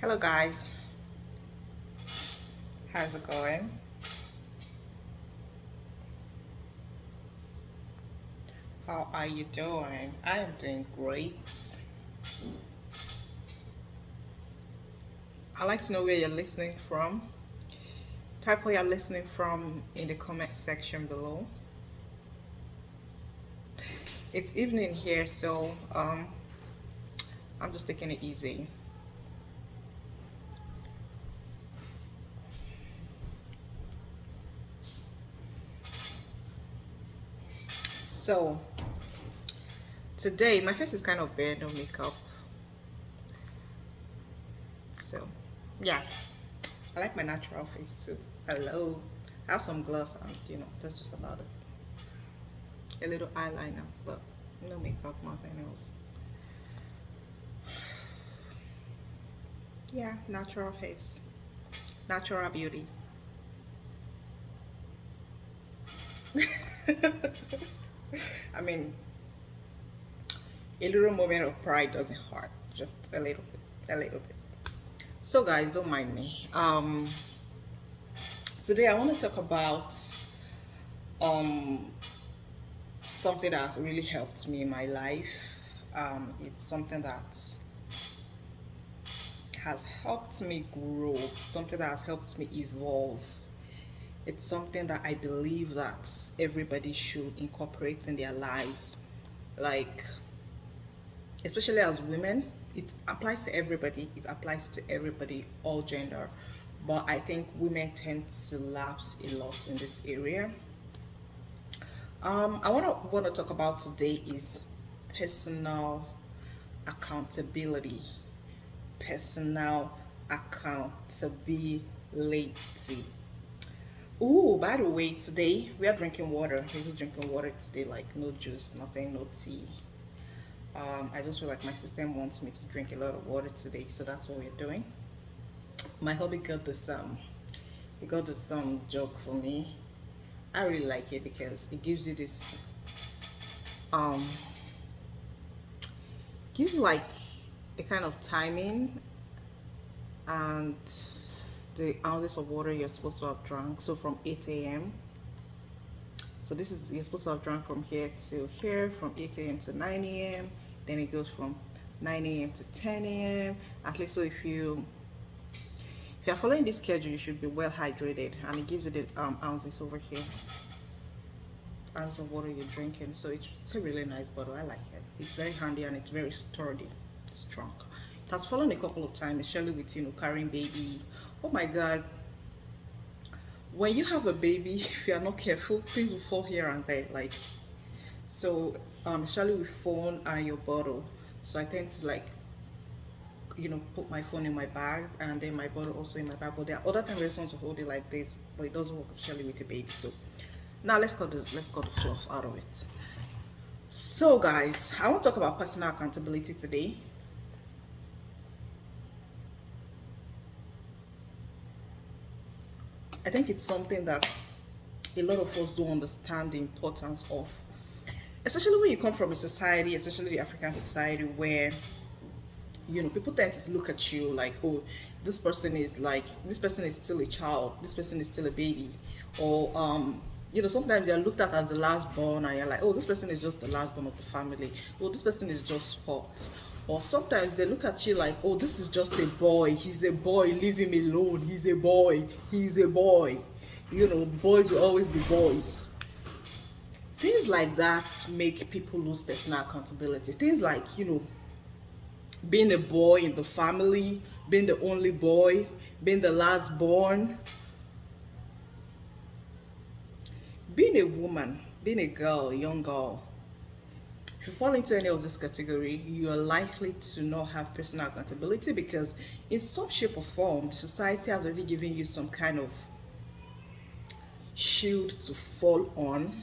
Hello guys, how's it going? How are you doing? I am doing great. I'd like to know where you're listening from. Type where you're listening from in the comment section below. It's evening here, so I'm just taking it easy. So today my face is kind of bare, no makeup. So yeah, I like my natural face too. Hello. I have some gloss on, that's just about it. A little eyeliner, but no makeup, nothing else. Yeah, natural face, natural beauty. I mean, a little moment of pride doesn't hurt, just a little bit, a little bit. So, guys, don't mind me. Today I want to talk about um something that has really helped me in my life. It's something that has helped me grow, something that has helped me evolve. It's something that I believe that everybody should incorporate in their lives. Like, especially as women, it applies to everybody. It applies to everybody, all gender. But I think women tend to lapse a lot in this area. I want to talk about today is personal accountability. Personal accountability. Oh, by the way, today we are drinking water. We're just drinking water today, like no juice, nothing, no tea. I just feel like my system wants me to drink a lot of water today, so that's what we're doing. My hubby got this he got this joke for me. I really like it because it gives you this um gives you like a kind of timing and the ounces of water you're supposed to have drunk. So from 8 a.m. So this is you're supposed to have drunk from here to here, from 8 a.m. to 9 a.m. Then it goes from 9 a.m. to 10 a.m. At least, so if you're following this schedule, you should be well hydrated, and it gives you the ounces over here, ounces of water you're drinking. So it's a really nice bottle. I like it. It's very handy and it's very sturdy, strong. It has fallen a couple of times, especially with carrying baby. Oh my God! When you have a baby, if you are not careful, things will fall here and there. Like so, especially with phone and your bottle. So I tend to like put my phone in my bag and then my bottle also in my bag. But there are other times I just want to hold it like this, but it doesn't work, especially with a baby. So now let's cut the fluff out of it. So guys, I want to talk about personal accountability today. I think it's something that a lot of us don't understand the importance of, especially when you come from a society, especially the African society, where people tend to look at you like, oh, this person is still a child, this person is still a baby, or sometimes you're looked at as the last born and you're like, oh, this person is just the last born of the family, oh, this person is just sport. Or sometimes they look at you like, oh, this is just a boy, he's a boy, leave him alone, he's a boy. Boys will always be boys. Things like that make people lose personal accountability. Things like being a boy in the family, being the only boy, being the last born, being a woman, being a girl, a young girl. If you fall into any of this category, you are likely to not have personal accountability because in some shape or form, society has already given you some kind of shield to fall on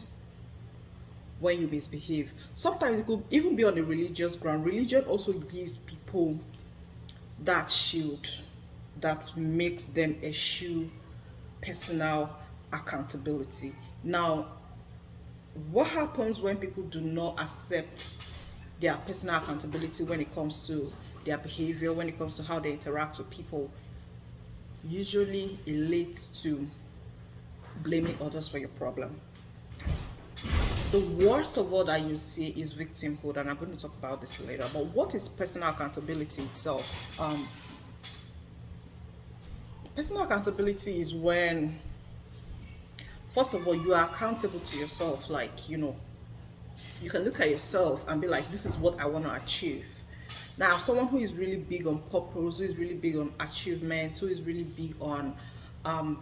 when you misbehave. Sometimes it could even be on a religious ground. Religion also gives people that shield that makes them eschew personal accountability. Now, what happens when people do not accept their personal accountability when it comes to their behavior, when it comes to how they interact with people, usually it leads to blaming others for your problem. The worst of all that you see is victimhood, and I'm going to talk about this later. But what is personal accountability itself? Personal accountability is when, first of all, you are accountable to yourself. Like, you can look at yourself and be like, this is what I want to achieve. Now, someone who is really big on purpose, who is really big on achievement, who is really big on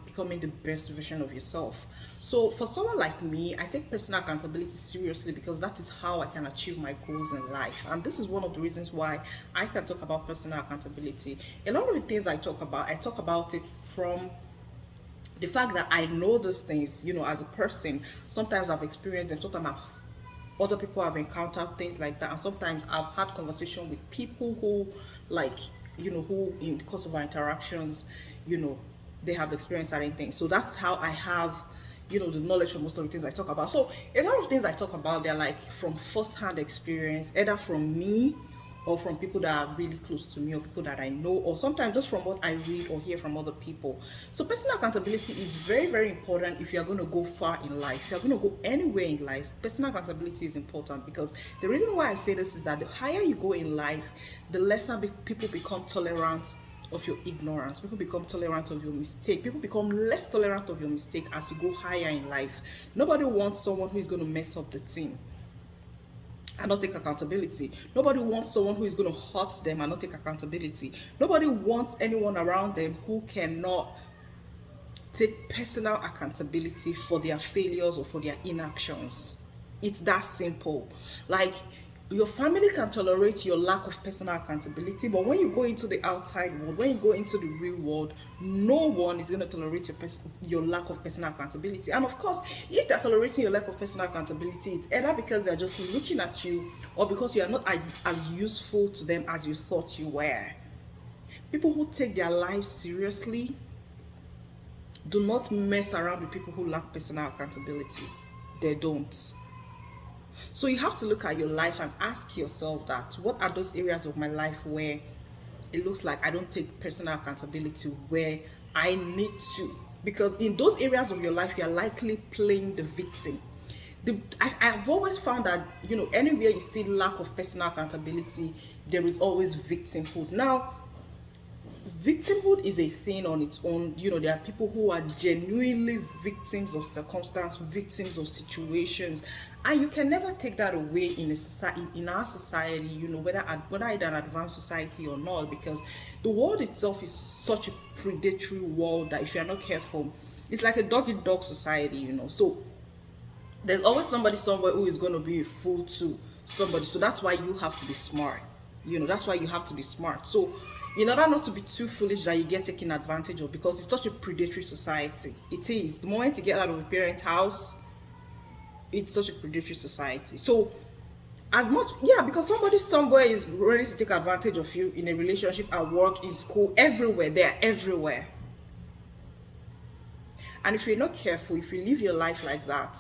becoming the best version of yourself. So for someone like me, I take personal accountability seriously because that is how I can achieve my goals in life. And this is one of the reasons why I can talk about personal accountability. A lot of the things I talk about it from the fact that I know these things, as a person. Sometimes I've experienced them, sometimes other people have encountered things like that, and sometimes I've had conversation with people who, like, who in the course of our interactions, you know, they have experienced certain things. So that's how I have, the knowledge for most of the things I talk about. So a lot of things I talk about, they're like from first-hand experience, either from me or from people that are really close to me or people that I know, or sometimes just from what I read or hear from other people. So personal accountability is very, very important if you're going to go far in life. If you're going to go anywhere in life, personal accountability is important, because the reason why I say this is that the higher you go in life, the lesser people become tolerant of your ignorance. People become tolerant of your mistake. People become less tolerant of your mistake as you go higher in life. Nobody wants someone who is going to mess up the team and not take accountability. Nobody wants someone who is going to hurt them and not take accountability. Nobody wants anyone around them who cannot take personal accountability for their failures or for their inactions. It's that simple. Like, your family can tolerate your lack of personal accountability, but when you go into the outside world, when you go into the real world, no one is going to tolerate your lack of personal accountability. And of course, if they're tolerating your lack of personal accountability, it's either because they're just looking at you, or because you are not as useful to them as you thought you were. People who take their lives seriously do not mess around with people who lack personal accountability. They don't. So you have to look at your life and ask yourself that, what are those areas of my life where it looks like I don't take personal accountability where I need to? Because in those areas of your life, you are likely playing the victim. I've always found that, anywhere you see lack of personal accountability, there is always victimhood. Now, victimhood is a thing on its own. There are people who are genuinely victims of circumstance, victims of situations, and you can never take that away in a society, in our society, whether it's an advanced society or not, because the world itself is such a predatory world that if you're not careful, it's like a dog eat dog society. So there's always somebody somewhere who is going to be a fool to somebody. So that's why you have to be smart. That's why you have to be smart. So in order not to be too foolish that you get taken advantage of, because it's such a predatory society. It is. The moment you get out of a parent's house, it's such a predatory society. So as much, yeah, because somebody somewhere is ready to take advantage of you in a relationship, at work, in school, everywhere. They're everywhere. And if you're not careful, if you live your life like that,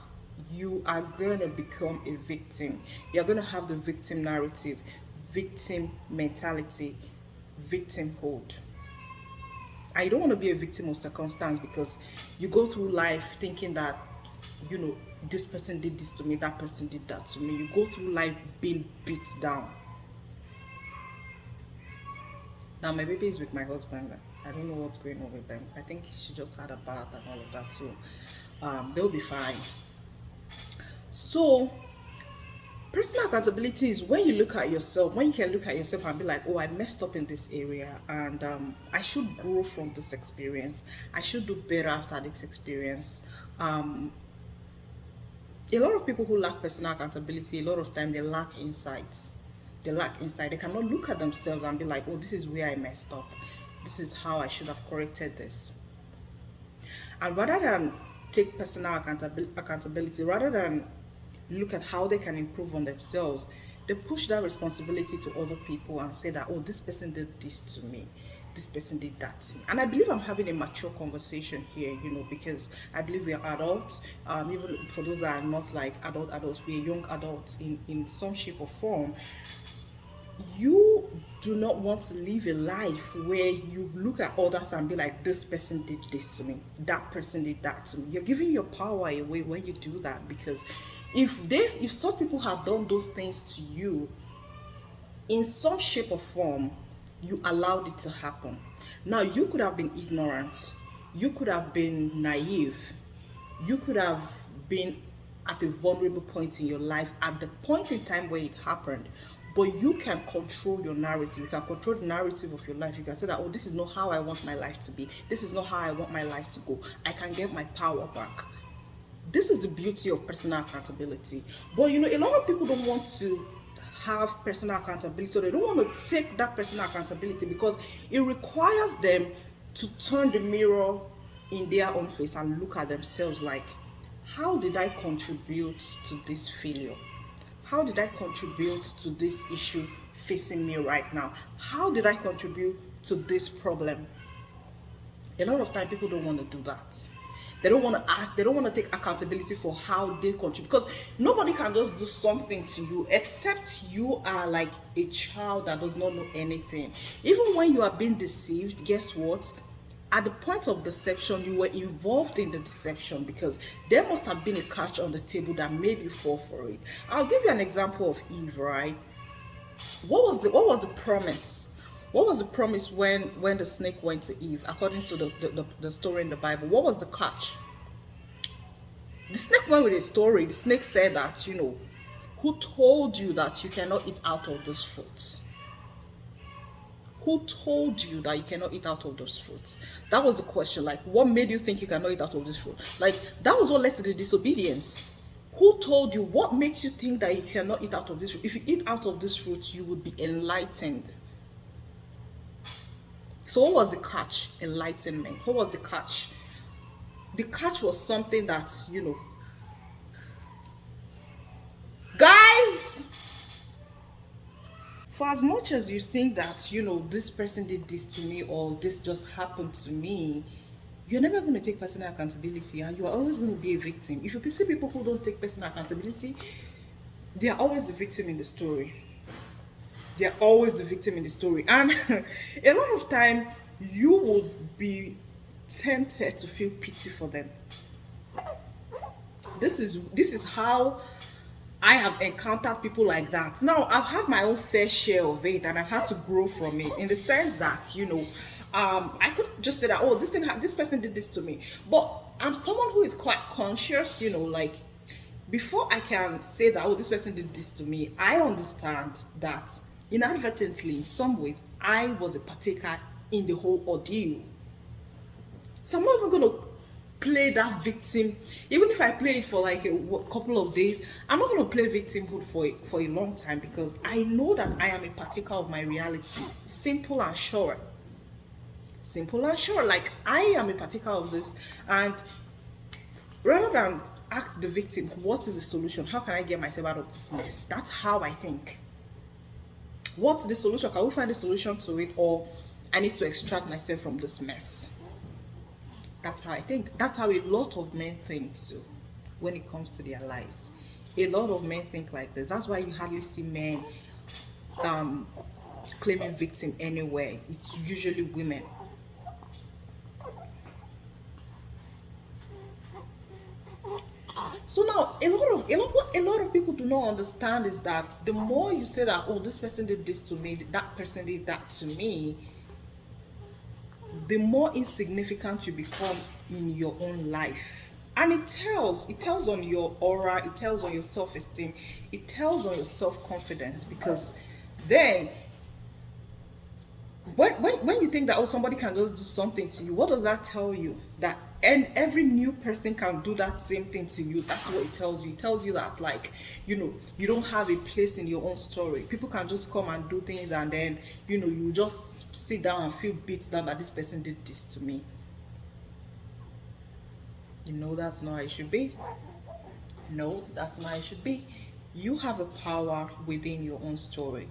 you are going to become a victim. You're going to have the victim narrative, victim mentality, victimhood. And you don't want to be a victim of circumstance, because you go through life thinking that, this person did this to me, that person did that to me. You go through life being beat down. Now my baby is with my husband. I don't know what's going on with them. I think she just had a bath and all of that, so they'll be fine. So personal accountability is when you look at yourself, when you can look at yourself and be like, oh, I messed up in this area, and I should grow from this experience. I should do better after this experience. A lot of people who lack personal accountability, a lot of time they lack insights. They lack insight. They cannot look at themselves and be like, oh, this is where I messed up. This is how I should have corrected this. And rather than take personal accountability, rather than look at how they can improve on themselves, they push that responsibility to other people and say that, oh, this person did this to me, this person did that to me. And I believe I'm having a mature conversation here, because I believe we are adults. Even for those that are not like adults, we are young adults in some shape or form. you do not want to live a life where you look at others and be like, this person did this to me, that person did that to me. You're giving your power away when you do that, because if some people have done those things to you in some shape or form, you allowed it to happen. Now, you could have been ignorant, you could have been naive, you could have been at a vulnerable point in your life at the point in time where it happened, but you can control your narrative. You can control the narrative of your life. You can say that, oh, this is not how I want my life to be, this is not how I want my life to go. I can get my power back. This is the beauty of personal accountability. But a lot of people don't want to have personal accountability, so they don't want to take that personal accountability because it requires them to turn the mirror in their own face and look at themselves like, how did I contribute to this failure? How did I contribute to this issue facing me right now? How did I contribute to this problem? A lot of time people don't want to do that. They don't want to ask, they don't want to take accountability for how they contribute, because nobody can just do something to you except you are like a child that does not know anything. Even when you are being deceived, guess what? At the point of deception, you were involved in the deception because there must have been a catch on the table that made you fall for it. I'll give you an example of Eve, right? What was the promise? What was the promise when the snake went to Eve, according to the story in the Bible? What was the catch? The snake went with a story. The snake said that, who told you that you cannot eat out of this fruit? Who told you that you cannot eat out of those fruits? That was the question. Like, what made you think you cannot eat out of this fruit? Like, that was what led to the disobedience. Who told you? What makes you think that you cannot eat out of this fruit? If you eat out of this fruit, you would be enlightened. So what was the catch? Enlightenment. What was the catch? The catch was something that, guys, for as much as you think that, this person did this to me or this just happened to me, you're never going to take personal accountability and you are always going to be a victim. If you see people who don't take personal accountability, they are always the victim in the story. They're always the victim in the story. And a lot of time, you will be tempted to feel pity for them. This is how I have encountered people like that. Now, I've had my own fair share of it and I've had to grow from it in the sense that, I could just say that, oh, this person did this to me. But I'm someone who is quite conscious, like, before I can say that, oh, this person did this to me, I understand that inadvertently, in some ways, I was a partaker in the whole ordeal. So I'm not even going to play that victim. Even if I play it for like a couple of days, I'm not going to play victimhood for a long time, because I know that I am a partaker of my reality. Simple and short. Simple and short. Like, I am a partaker of this, and rather than ask the victim, what is the solution? How can I get myself out of this mess? That's how I think. What's the solution? Can we find a solution to it, or I need to extract myself from this mess? That's how I think. That's how a lot of men think too when it comes to their lives. A lot of men think like this. That's why you hardly see men claiming victim anywhere. It's usually women. So now, what a lot of people do not understand is that the more you say that, oh, this person did this to me, that person did that to me, the more insignificant you become in your own life. And it tells on your aura, it tells on your self-esteem, it tells on your self-confidence, because then when you think that, oh, somebody can just do something to you, what does that tell you? That and every new person can do that same thing to you. That's what it tells you. It tells you that, like, you don't have a place in your own story. People can just come and do things, and then you just sit down and feel beat down that this person did this to me. That's not how it should be. No, that's not how it should be. You have a power within your own story.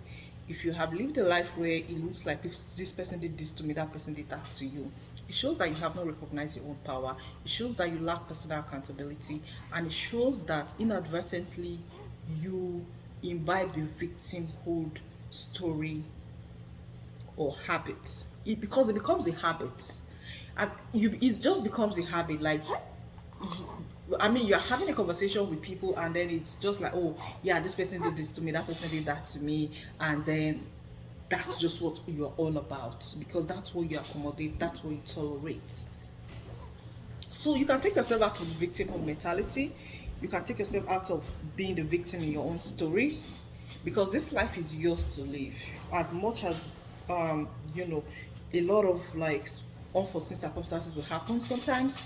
If you have lived a life where it looks like this person did this to me, that person did that to you, it shows that you have not recognized your own power. It shows that you lack personal accountability, and it shows that inadvertently you imbibe the victimhood story or habit. Because it becomes a habit. It just becomes a habit. Like, I mean, you're having a conversation with people, and then it's just like, oh, yeah, this person did this to me, that person did that to me, and then that's just what you're all about, because that's what you accommodate, that's what you tolerate. So you can take yourself out of the victimhood mentality. You can take yourself out of being the victim in your own story, because this life is yours to live. As much as you know, a lot of like unforeseen circumstances will happen sometimes,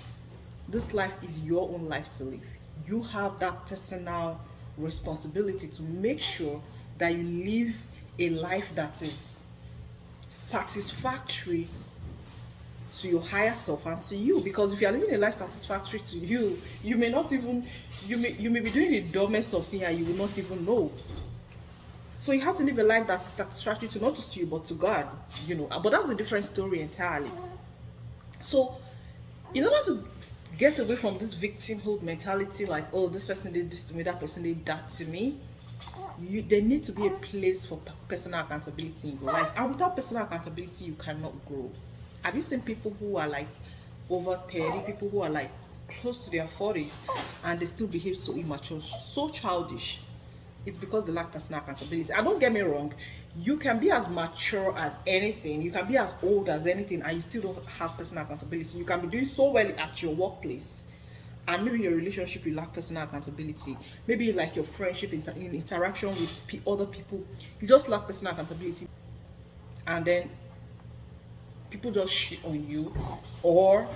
this life is your own life to live. You have that personal responsibility to make sure that you live a life that is satisfactory to your higher self and to you. Because if you are living a life satisfactory to you, you may not even, you may be doing the dumbest of things and you will not even know. So you have to live a life that's satisfactory to not just you but to God, you know. But that's a different story entirely. So in order to get away from this victimhood mentality, like, oh, this person did this to me, that person did that to me, there needs to be a place for personal accountability in your life. And without personal accountability, you cannot grow. Have you seen people who are like over 30, people who are like close to their 40s, and they still behave so immature, so childish? It's because they lack personal accountability. And don't get me wrong, you can be as mature as anything, you can be as old as anything, and you still don't have personal accountability. You can be doing so well at your workplace, and maybe your relationship, you lack personal accountability. Maybe like your friendship, in interaction with other people, you just lack personal accountability. And then people just shit on you, or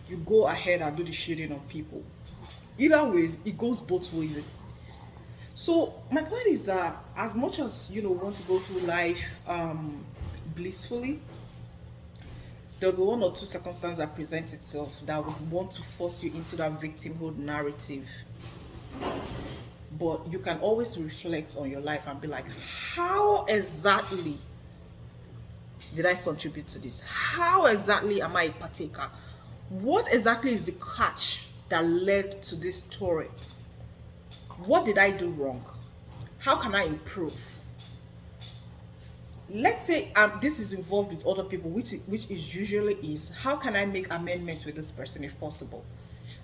you go ahead and do the shitting on people. Either ways, it goes both ways. So my point is that as much as you know want to go through life blissfully, there'll be one or two circumstances that present itself that would want to force you into that victimhood narrative. But you can always reflect on your life and be like, how exactly did I contribute to this? How exactly am I a partaker? What exactly is the catch that led to this story? What did I do wrong? How can I improve? Let's say this is involved with other people, which is usually is, how can I make amendments with this person if possible?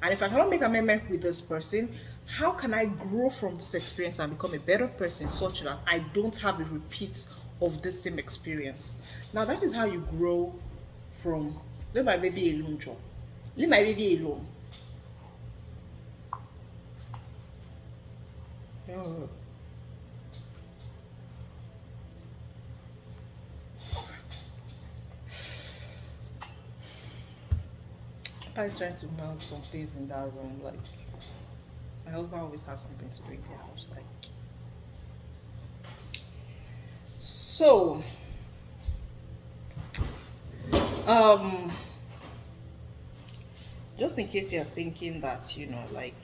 And if I cannot make amendment with this person, how can I grow from this experience and become a better person such that I don't have a repeat of the same experience? Now that is how you grow from leave my baby alone, Joe. Leave my baby alone. Oh. Papa is trying to melt some things in that room. Like, my husband always has something to do in the house. Like, so, just in case you're thinking that, you know, like,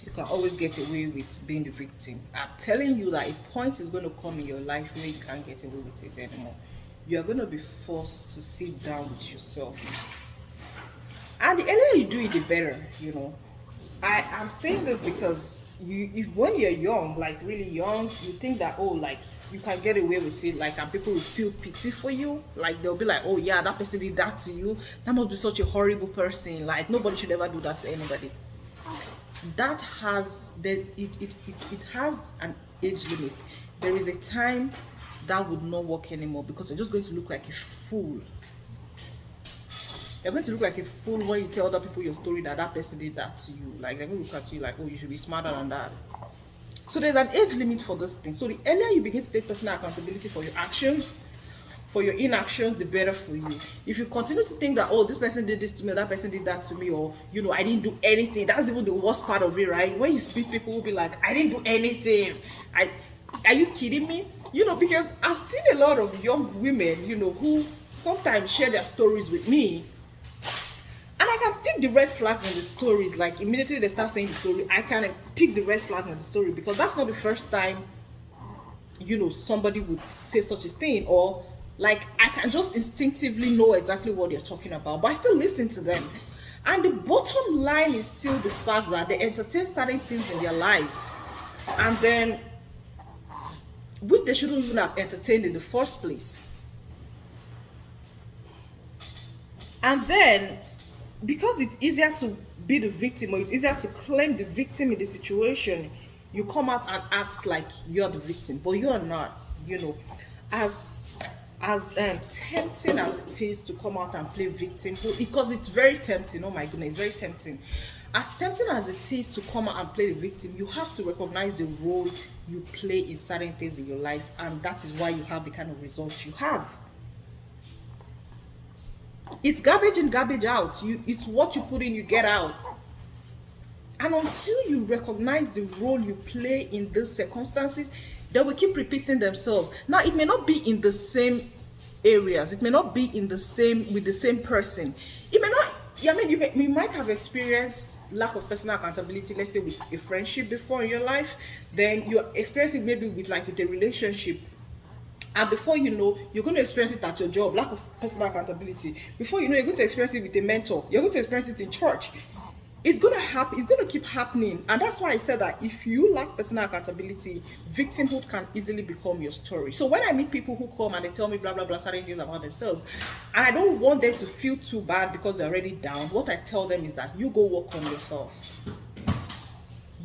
you can always get away with being the victim, I'm telling you that a point is going to come in your life where you can't get away with it anymore. You're going to be forced to sit down with yourself. And the earlier you do it, the better, you know. I'm saying this because when you're young, like really young, you think that, oh, like, you can get away with it, like, and people will feel pity for you. Like, they'll be like, oh yeah, that person did that to you, that must be such a horrible person, like nobody should ever do that to anybody. That has it has an age limit. There is a time that would not work anymore, because you're just going to look like a fool. You're going to look like a fool when you tell other people your story that that person did that to you. Like, they're going to look at you like, oh, you should be smarter than that. So there's an age limit for this thing. So the earlier you begin to take personal accountability for your actions, for your inactions, the better for you. If you continue to think that, oh, this person did this to me, that person did that to me, or, you know, I didn't do anything, that's even the worst part of it, right? When you speak, people will be like, I didn't do anything. Are you kidding me? You know, because I've seen a lot of young women, you know, who sometimes share their stories with me, and I can pick the red flags in the stories. Like, immediately they start saying the story, I can pick the red flags in the story, because that's not the first time, you know, somebody would say such a thing. Or like, I can just instinctively know exactly what they're talking about, but I still listen to them. And the bottom line is still the fact that they entertain certain things in their lives, and then which they shouldn't even have entertained in the first place. And then, because it's easier to be the victim, or it's easier to claim the victim in the situation, you come out and act like you're the victim, but you're not. You know, as tempting as it is to come out and play victim, because it's very tempting. Oh my goodness, it's very tempting. As tempting as it is to come out and play the victim, you have to recognize the role you play in certain things in your life, and that is why you have the kind of results you have. It's garbage in, garbage out. It's what you put in, you get out. And until you recognize the role you play in these circumstances, they will keep repeating themselves. Now, it may not be in the same areas. It may not be in the same with the same person. It may not. I mean, you might have experienced lack of personal accountability, let's say with a friendship before in your life. Then you're experiencing maybe with a relationship, and before you know, you're going to experience it at your job, lack of personal accountability. Before you know, you're going to experience it with a mentor. You're going to experience it in church. It's going to happen. It's going to keep happening. And that's why I said that if you lack personal accountability, victimhood can easily become your story. So when I meet people who come and they tell me blah, blah, blah, certain things about themselves, and I don't want them to feel too bad because they're already down, what I tell them is that you go work on yourself.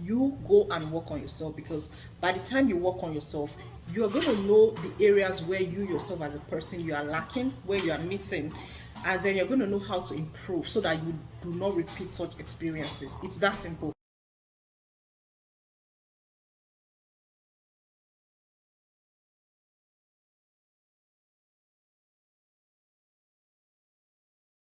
You go and work on yourself, because by the time you work on yourself, you're going to know the areas where you yourself as a person, you are lacking, where you are missing, and then you're going to know how to improve so that you do not repeat such experiences. It's that simple.